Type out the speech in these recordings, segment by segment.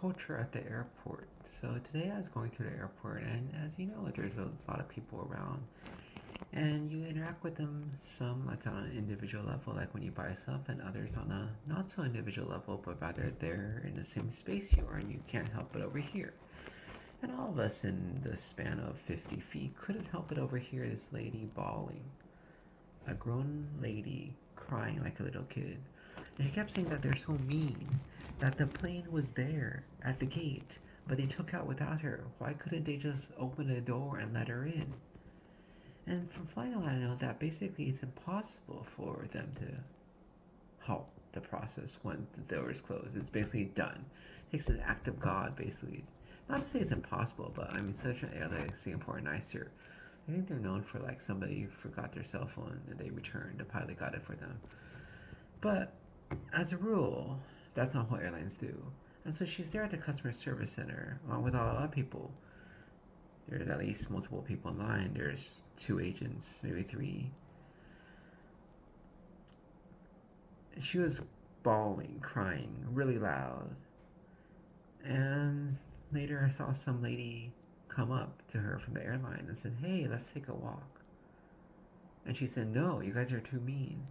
culture at the airport. So today I was going through the airport, and as you know, there's a lot of people around, and you interact with them some like on an individual level, like when you buy stuff, and others on a not so individual level, but rather they're in the same space you are, and you can't help but overhear. And all of us in the span of 50 feet couldn't help but overhear this lady bawling, a grown lady crying like a little kid. And she kept saying that they're so mean, that the plane was there at the gate, but they took out without her. Why couldn't they just open the door and let her in? And from flying I know that basically it's impossible for them to halt the process when the door is closed. It's basically done. It takes an act of God, basically. Not to say it's impossible, but I mean, such an like Singapore and nicer. I think they're known for like somebody forgot their cell phone and they returned. The pilot got it for them. But as a rule, that's not what airlines do. And so she's there at the customer service center along with a lot of people. There's at least multiple people in line. There's two agents, maybe three. She was bawling, crying really loud. And later I saw some lady come up to her from the airline and said, "Hey, let's take a walk." And she said, "No, you guys are too mean."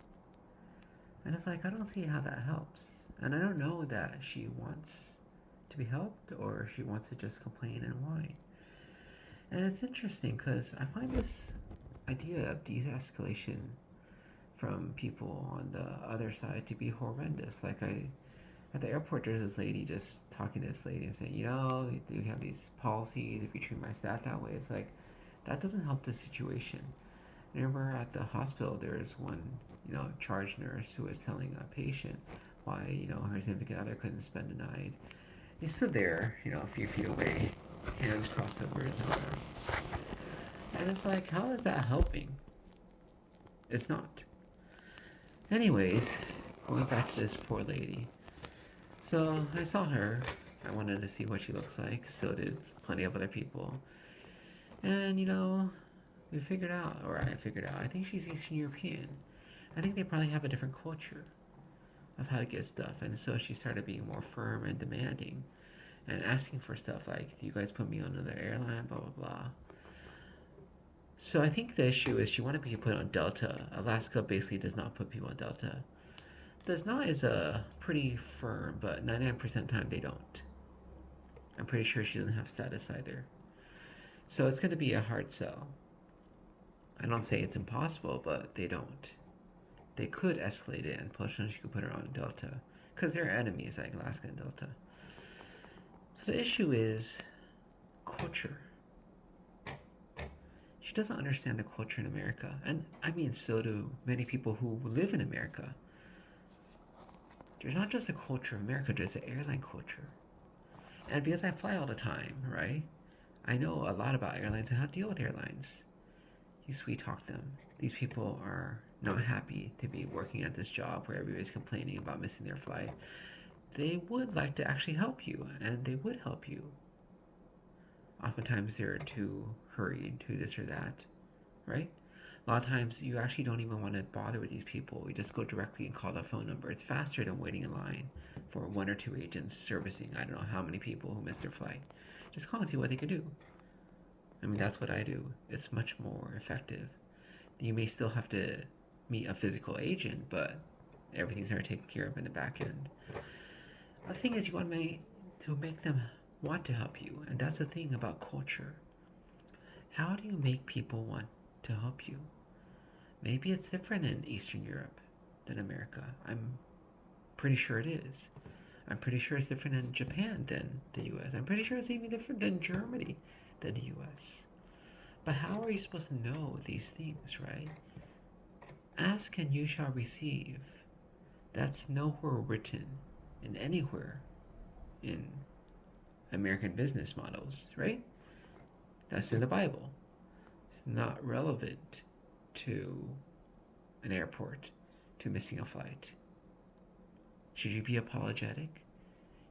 And it's like, I don't see how that helps. And I don't know that she wants to be helped or she wants to just complain and whine. And it's interesting because I find this idea of de escalation from people on the other side to be horrendous. At the airport, there's this lady just talking to this lady and saying, do have these policies. If you treat my staff that way, it's like, that doesn't help the situation. I remember at the hospital, there was one, charge nurse who was telling a patient why, her significant other couldn't spend the night. He stood there, a few feet away, hands crossed over his arms. And it's like, how is that helping? It's not. Anyways, going back to this poor lady. So I saw her. I wanted to see what she looks like. So did plenty of other people. And, we figured out, or I figured out, I think she's Eastern European. I think they probably have a different culture of how to get stuff. And so she started being more firm and demanding and asking for stuff like, do you guys put me on another airline? Blah, blah, blah. So I think the issue is she wanted to be put on Delta. Alaska basically does not put people on Delta. Does not is a pretty firm, but 99% of the time they don't. I'm pretty sure she doesn't have status either. So it's going to be a hard sell. I don't say it's impossible, but they don't. They could escalate it and potentially she could put her on Delta because they're enemies like Alaska and Delta. So the issue is culture. She doesn't understand the culture in America. And I mean, so do many people who live in America. There's not just the culture of America, there's the airline culture. And because I fly all the time, right? I know a lot about airlines and how to deal with airlines. You sweet talk them. These people are not happy to be working at this job where everybody's complaining about missing their flight. They would like to actually help you, and they would help you. Oftentimes they're too hurried to this or that, right? A lot of times you actually don't even want to bother with these people. You just go directly and call the phone number. It's faster than waiting in line for one or two agents servicing I don't know how many people who missed their flight. Just call and see what they can do. I mean, that's what I do. It's much more effective. You may still have to meet a physical agent, but everything's already taken care of in the back end. The thing is, you want to make them want to help you, and that's the thing about culture. How do you make people want to help you? Maybe it's different in Eastern Europe than America. I'm pretty sure it is. I'm pretty sure it's different in Japan than the US. I'm pretty sure it's even different in Germany than the US. But how are you supposed to know these things, right? Ask and you shall receive. That's nowhere written in anywhere in American business models, right? That's in the Bible. It's not relevant to an airport, to missing a flight. Should you be apologetic?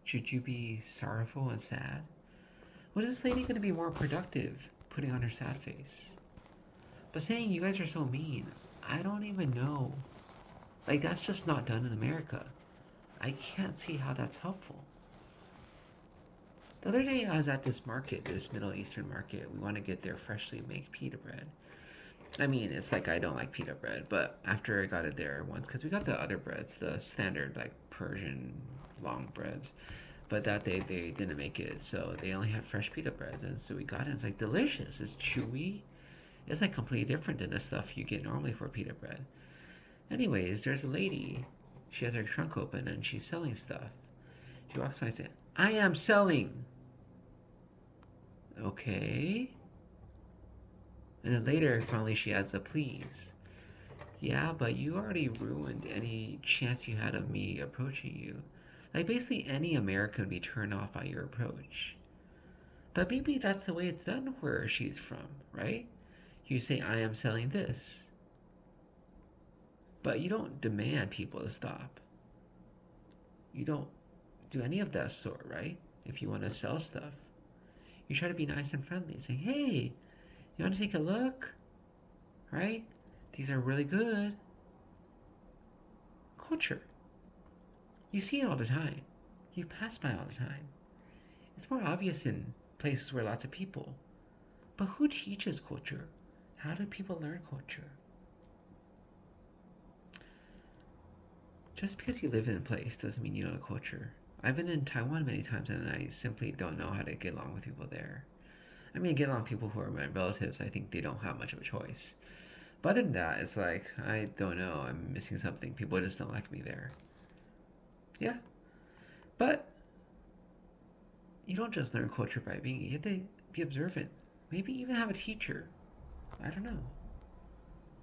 Should you be sorrowful and sad? What is this lady going to be more productive putting on her sad face? But saying you guys are so mean, I don't even know. Like, that's just not done in America. I can't see how that's helpful. The other day I was at this market, this Middle Eastern market. We want to get their freshly made pita bread. I mean, it's like I don't like pita bread, but after I got it there once, because we got the other breads, the standard like Persian long breads, but that day they didn't make it, so they only had fresh pita breads, and so we got it. It's like delicious. It's chewy. It's like completely different than the stuff you get normally for pita bread. Anyways, there's a lady. She has her trunk open and she's selling stuff. She walks by and says, "I am selling." Okay. And then later, finally, she adds a please. Yeah, but you already ruined any chance you had of me approaching you. Like, basically, any American would be turned off by your approach. But maybe that's the way it's done where she's from, right? You say, "I am selling this." But you don't demand people to stop. You don't do any of that sort, right? If you want to sell stuff, you try to be nice and friendly, saying, "Hey, you want to take a look? Right? These are really good." Culture. You see it all the time. You pass by all the time. It's more obvious in places where lots of people. But who teaches culture? How do people learn culture? Just because you live in a place doesn't mean you know the culture. I've been in Taiwan many times and I simply don't know how to get along with people there. I mean, I get along with people who are my relatives. I think they don't have much of a choice. But other than that, it's like, I don't know. I'm missing something. People just don't like me there. Yeah. But you don't just learn culture by being, you have to be observant. Maybe even have a teacher. I don't know.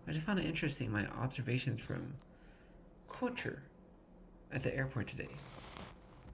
I just found it interesting, my observations from culture at the airport today.